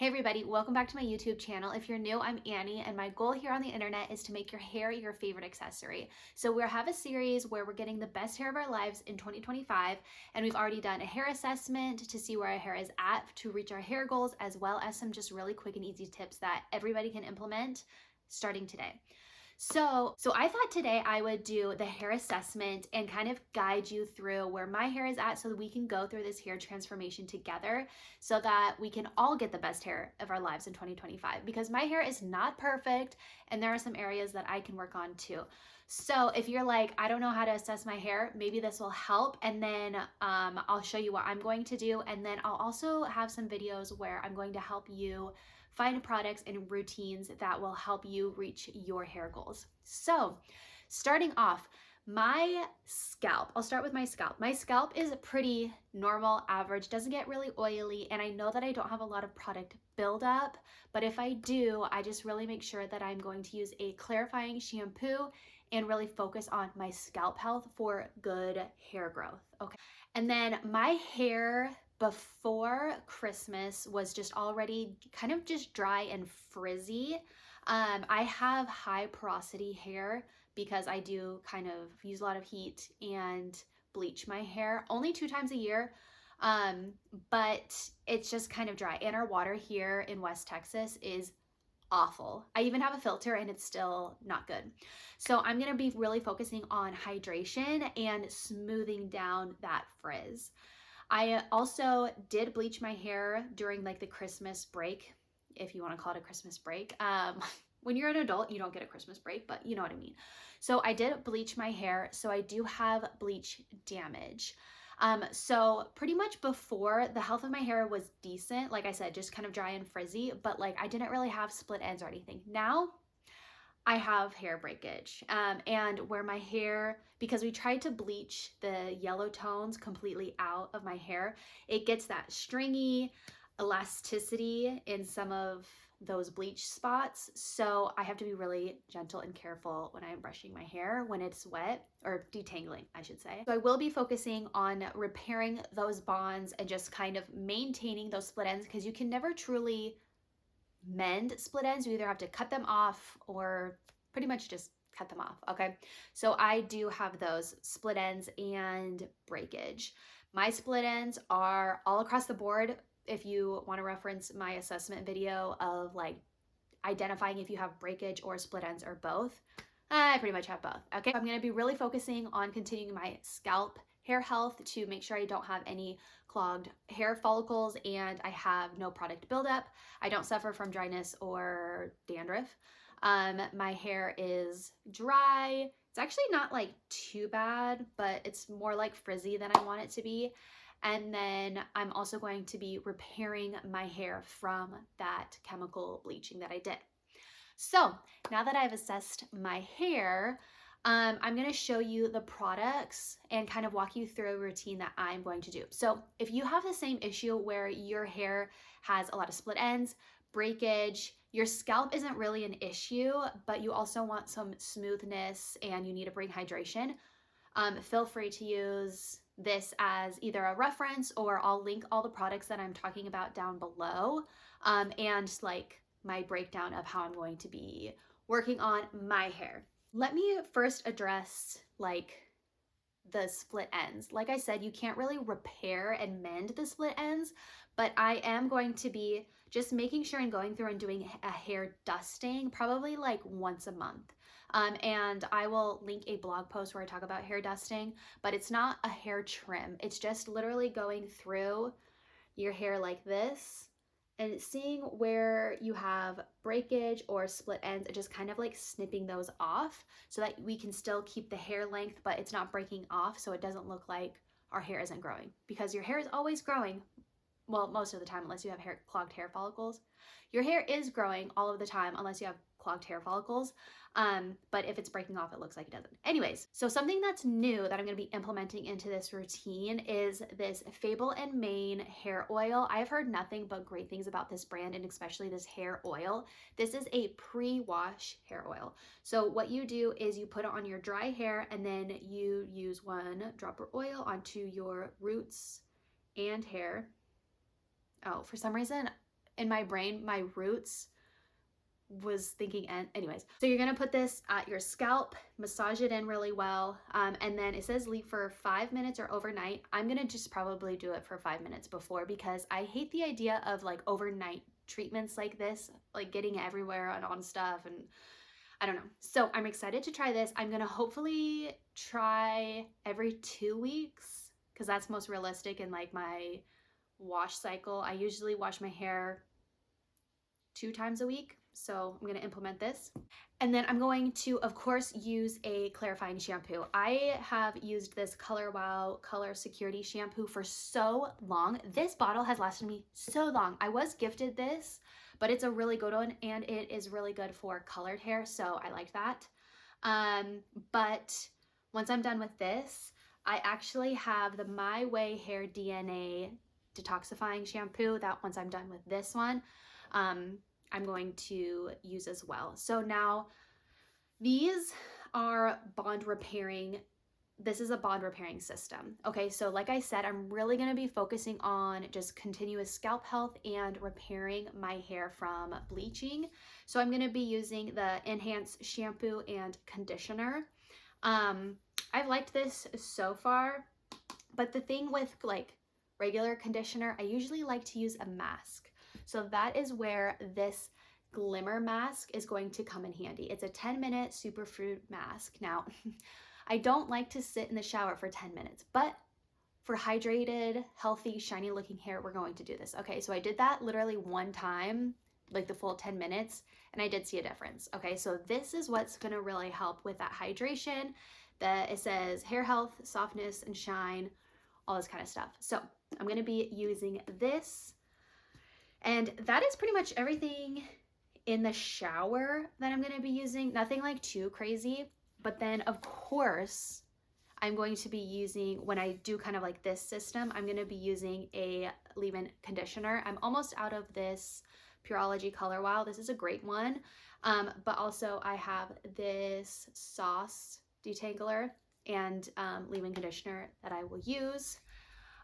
Hey everybody, welcome back to my YouTube channel. If you're new, I'm Annie, and my goal here on the internet is to make your hair your favorite accessory. So we'll have a series where we're getting the best hair of our lives in 2025, and we've already done a hair assessment to see where our hair is at to reach our hair goals, as well as some just really quick and easy tips that everybody can implement starting today. So I thought today I would do the hair assessment and kind of guide you through where my hair is at so that we can go through this hair transformation together so that we can all get the best hair of our lives in 2025, because my hair is not perfect and there are some areas that I can work on too. So if you're like, I don't know how to assess my hair, maybe this will help. And then I'll show you what I'm going to do. And then I'll also have some videos where I'm going to help you find products and routines that will help you reach your hair goals. So starting off, my scalp, I'll start with my scalp. My scalp is pretty normal, average, doesn't get really oily, and I know that I don't have a lot of product buildup, but if I do, I just really make sure that I'm going to use a clarifying shampoo and really focus on my scalp health for good hair growth, okay? And then my hair before Christmas was just already kind of just dry and frizzy. I have high porosity hair because I do kind of use a lot of heat and bleach my hair only 2 times a year. But it's just kind of dry. And our water here in West Texas is awful. I even have a filter and it's still not good. So I'm going to be really focusing on hydration and smoothing down that frizz. I also did bleach my hair during like the Christmas break, if you want to call it a Christmas break. When you're an adult, you don't get a Christmas break, but you know what I mean. So I did bleach my hair, so I do have bleach damage. So pretty much before, the health of my hair was decent. Like I said, just kind of dry and frizzy, but like I didn't really have split ends or anything. Now I have hair breakage, and where my hair, because we tried to bleach the yellow tones completely out of my hair, it gets that stringy elasticity in some of those bleach spots. So I have to be really gentle and careful when I'm brushing my hair when it's wet, or detangling, I should say. So I will be focusing on repairing those bonds and just kind of maintaining those split ends, because you can never truly mend split ends. You either have to cut them off or pretty much just cut them off, okay? So I do have those split ends and breakage. My split ends are all across the board. If you want to reference my assessment video of like identifying if you have breakage or split ends or both, I pretty much have both, okay? I'm going to be really focusing on continuing my scalp hair health to make sure I don't have any clogged hair follicles and I have no product buildup. I don't suffer from dryness or dandruff. My hair is dry. It's actually not like too bad, but it's more like frizzy than I want it to be. And then I'm also going to be repairing my hair from that chemical bleaching that I did. So now that I've assessed my hair, I'm going to show you the products and kind of walk you through a routine that I'm going to do. So if you have the same issue where your hair has a lot of split ends, breakage, your scalp isn't really an issue, but you also want some smoothness and you need to bring hydration, feel free to use this as either a reference, or I'll link all the products that I'm talking about down below, and like my breakdown of how I'm going to be working on my hair. Let me first address like the split ends. Like I said, you can't really repair and mend the split ends, but I am going to be just making sure and going through and doing a hair dusting probably like once a month. And I will link a blog post where I talk about hair dusting, but it's not a hair trim. It's just literally going through your hair like this and seeing where you have breakage or split ends and just kind of like snipping those off so that we can still keep the hair length, but it's not breaking off, so it doesn't look like our hair isn't growing, because your hair is always growing. Well, most of the time, unless you have clogged hair follicles. Your hair is growing all of the time unless you have clogged hair follicles. But if it's breaking off, it looks like it doesn't. Anyways, so something that's new that I'm going to be implementing into this routine is this Fable and Mane hair oil. I've heard nothing but great things about this brand, and especially this hair oil. This is a pre-wash hair oil. So what you do is you put it on your dry hair and then you use 1 dropper oil onto your roots and hair. Oh, for some reason, in my brain, my roots was thinking anyways. So you're gonna put this at your scalp, massage it in really well, and then it says leave for 5 minutes or overnight. I'm gonna just probably do it for 5 minutes before, because I hate the idea of like overnight treatments like this, like getting everywhere and on stuff, and I don't know. So I'm excited to try this. I'm gonna hopefully try every 2 weeks, because that's most realistic in like my wash cycle. I usually wash my hair 2 times a week. So I'm going to implement this. And then I'm going to, of course, use a clarifying shampoo. I have used this Color Wow Color Security shampoo for so long. This bottle has lasted me so long. I was gifted this, but it's a really good one, and it is really good for colored hair, so I like that. But once I'm done with this, I actually have the My Way Hair DNA detoxifying shampoo that once I'm done with this one, I'm going to use as well. So now these are bond repairing. This is a bond repairing system. Okay, so like I said, I'm really going to be focusing on just continuous scalp health and repairing my hair from bleaching. So I'm going to be using the enhanced shampoo and conditioner. I've liked this so far, but the thing with like regular conditioner, I usually like to use a mask. So that is where this glimmer mask is going to come in handy. It's a 10-minute superfood mask. Now, I don't like to sit in the shower for 10 minutes, but for hydrated, healthy, shiny looking hair, we're going to do this. Okay, so I did that literally one time, like the full 10 minutes, and I did see a difference. Okay, so this is what's gonna really help with that hydration. That it says hair health, softness, and shine, all this kind of stuff. So I'm gonna be using this, and that is pretty much everything in the shower that I'm gonna be using. Nothing like too crazy, but then of course, I'm going to be using, when I do kind of like this system, I'm going to be using a leave-in conditioner. I'm almost out of this Pureology Color Wow. This is a great one. But also I have this sauce detangler and leave-in conditioner that I will use.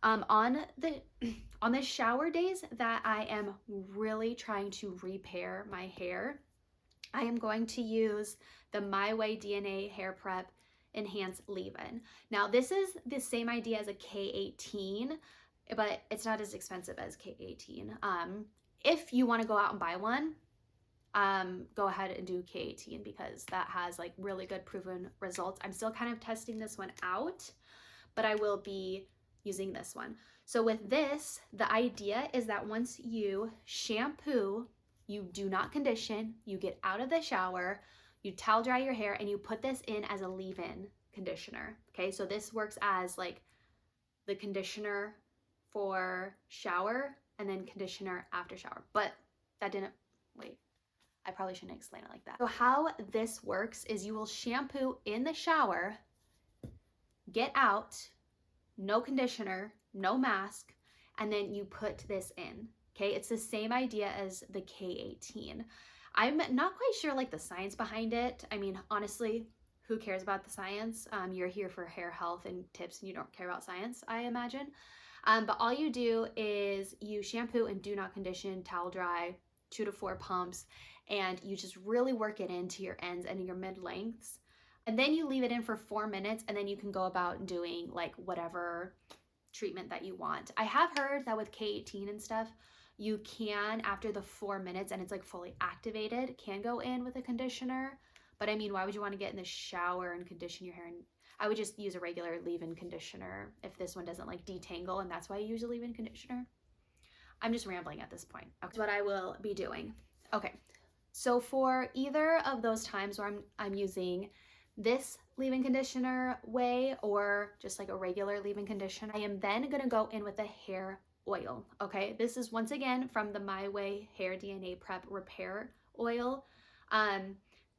On the shower days that I am really trying to repair my hair, I am going to use the My Way DNA Hair Prep Enhanced Leave-In. Now this is the same idea as a K18, but it's not as expensive as K18. If you want to go out and buy one, go ahead and do K18, because that has like really good proven results. I'm still kind of testing this one out, but I will be using this one. So with this, the idea is that once you shampoo, you do not condition, you get out of the shower, you towel dry your hair, and you put this in as a leave-in conditioner. Okay, so this works as like the conditioner for shower and then conditioner after shower. But that didn't, wait, I probably shouldn't explain it like that. So how this works is you will shampoo in the shower, get out, no conditioner, no mask, and then you put this in. Okay, it's the same idea as the K18. I'm not quite sure like the science behind it. I mean, honestly, who cares about the science? You're here for hair health and tips, and you don't care about science, I imagine. But all you do is you shampoo and do not condition, towel dry, 2 to 4 pumps, and you just really work it into your ends and your mid lengths. And then you leave it in for 4 minutes, and then you can go about doing like whatever treatment that you want. I have heard that with K18 and stuff, you can, after the 4 minutes and it's like fully activated, can go in with a conditioner. But I mean, why would you want to get in the shower and condition your hair? And I would just use a regular leave-in conditioner if this one doesn't like detangle, and that's why I use a leave-in conditioner. I'm just rambling at this point. Okay, that's what I will be doing. Okay, so for either of those times where I'm using this leave-in conditioner way or just like a regular leave-in conditioner, I am then gonna go in with a hair oil. Okay, this is once again from the My Way Hair DNA Prep Repair Oil.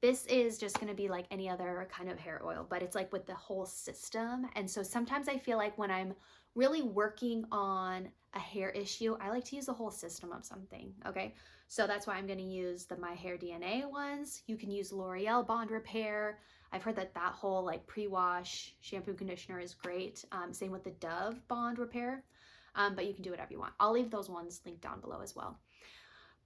This is just gonna be like any other kind of hair oil, but it's like with the whole system. And so sometimes I feel like when I'm really working on a hair issue, I like to use the whole system of something. Okay, so that's why I'm gonna use the My Hair DNA ones. You can use L'Oreal Bond Repair. I've heard that whole like pre-wash shampoo conditioner is great. Same with the Dove Bond Repair, but you can do whatever you want. I'll leave those ones linked down below as well.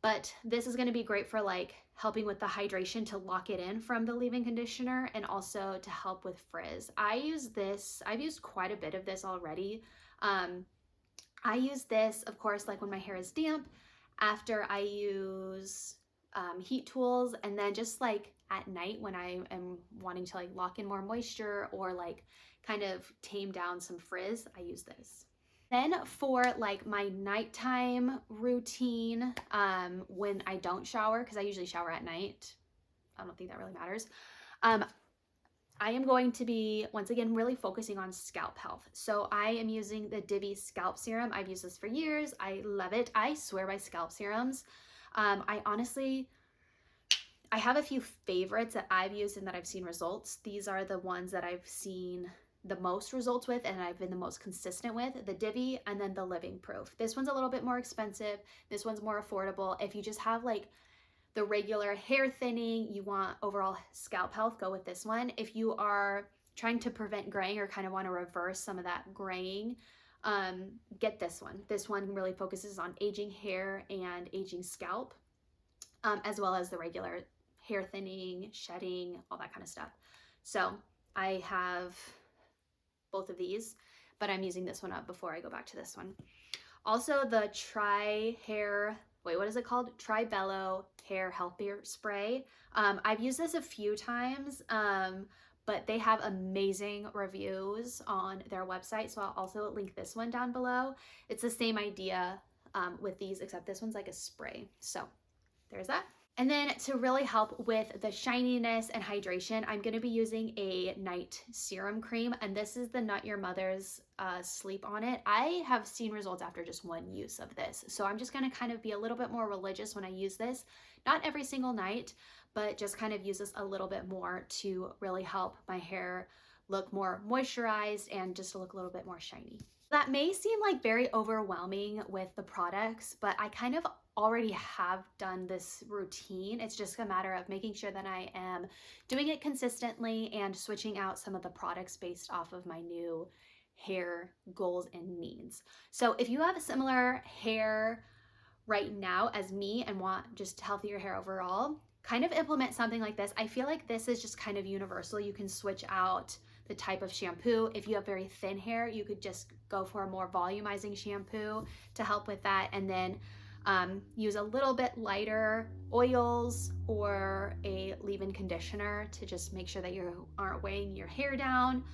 But this is going to be great for like helping with the hydration to lock it in from the leave-in conditioner, and also to help with frizz. I use this, I've used quite a bit of this already. I use this, of course, like when my hair is damp, after I use heat tools, and then just like at night when I am wanting to like lock in more moisture or like kind of tame down some frizz, I use this. Then for like my nighttime routine, when I don't shower, because I usually shower at night, I don't think that really matters. Um, I am going to be, once again, really focusing on scalp health. So I am using the Divi Scalp Serum. I've used this for years. I love it. I swear by scalp serums. I have a few favorites that I've used and that I've seen results. These are the ones that I've seen the most results with and I've been the most consistent with, the Divi and then the Living Proof. This one's a little bit more expensive. This one's more affordable. If you just have like the regular hair thinning, you want overall scalp health, go with this one. If you are trying to prevent graying or kind of want to reverse some of that graying, get this one. This one really focuses on aging hair and aging scalp, as well as the regular hair thinning, shedding, all that kind of stuff. So I have both of these, but I'm using this one up before I go back to this one. Also the what is it called? Tribello Hair Healthier Spray. I've used this a few times, but they have amazing reviews on their website. So I'll also link this one down below. It's the same idea with these, except this one's like a spray. So there's that. And then to really help with the shininess and hydration, I'm going to be using a night serum cream. And this is the Nut Your Mother's Sleep On It. I have seen results after just one use of this. So I'm just going to kind of be a little bit more religious when I use this. Not every single night, but just kind of use this a little bit more to really help my hair look more moisturized and just to look a little bit more shiny. That may seem like very overwhelming with the products, but I kind of already have done this routine. It's just a matter of making sure that I am doing it consistently and switching out some of the products based off of my new hair goals and needs. So if you have a similar hair right now as me and want just healthier hair overall, kind of implement something like this. I feel like this is just kind of universal. You can switch out the type of shampoo. If you have very thin hair, you could just go for a more volumizing shampoo to help with that, and then use a little bit lighter oils or a leave-in conditioner to just make sure that you aren't weighing your hair down.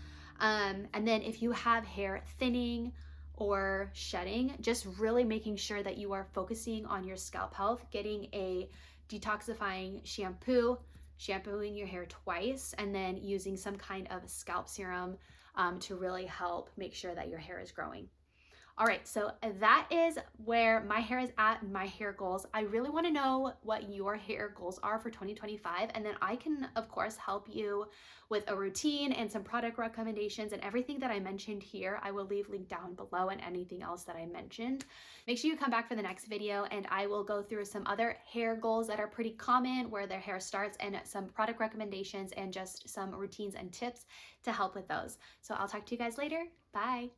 And then if you have hair thinning or shedding, just really making sure that you are focusing on your scalp health, getting a detoxifying shampoo, shampooing your hair twice, and then using some kind of scalp serum to really help make sure that your hair is growing. All right, so that is where my hair is at and my hair goals. I really want to know what your hair goals are for 2025, and then I can, of course, help you with a routine and some product recommendations, and everything that I mentioned here I will leave linked down below, and anything else that I mentioned. Make sure you come back for the next video and I will go through some other hair goals that are pretty common, where their hair starts, and some product recommendations and just some routines and tips to help with those. So I'll talk to you guys later. Bye.